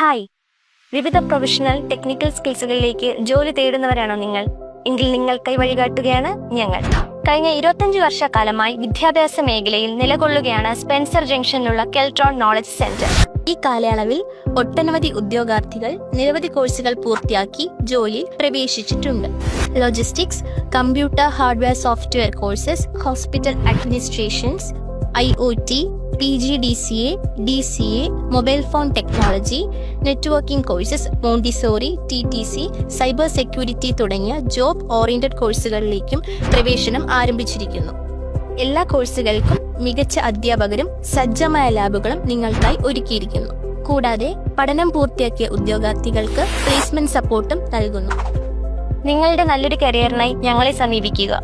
Hi, വിവിധ professional technical സ്കിൽസുകളിലേക്ക് ജോലി തേടുന്നവരാണോ നിങ്ങൾ? എങ്കിൽ നിങ്ങൾക്കായി വഴികാട്ടുകയാണ് ഞങ്ങൾ. കഴിഞ്ഞ 25 വർഷക്കാലമായി വിദ്യാഭ്യാസ മേഖലയിൽ നിലകൊള്ളുകയാണ് സ്പെൻസർ ജംഗ്ഷനിലുള്ള കെൽട്രോൺ നോളജ് സെന്റർ. ഈ കാലയളവിൽ ഒട്ടനവധി ഉദ്യോഗാർത്ഥികൾ നിരവധി കോഴ്സുകൾ പൂർത്തിയാക്കി ജോലിയിൽ പ്രവേശിച്ചിട്ടുണ്ട്. Logistics, computer hardware software courses, hospital administrations, IoT, PGDCA, DCA, mobile phone technology, networking courses, Montessori, TTC, cyber security തുടങ്ങിയ ജോബ് ഓറിയന്റഡ് കോഴ്സുകളിലേക്കും പ്രവേശനം ആരംഭിച്ചിരിക്കുന്നു. എല്ലാ കോഴ്സുകൾക്കും മികച്ച അധ്യാപകരും സജ്ജമായ ലാബുകളും നിങ്ങൾക്കായി ഒരുക്കിയിരിക്കുന്നു. കൂടാതെ പഠനം പൂർത്തിയാക്കിയ ഉദ്യോഗാർത്ഥികൾക്ക് പ്ലേസ്മെന്റ് സപ്പോർട്ടും നൽകുന്നു. നിങ്ങളുടെ നല്ലൊരു കരിയറിനായി ഞങ്ങളെ സമീപിക്കുക.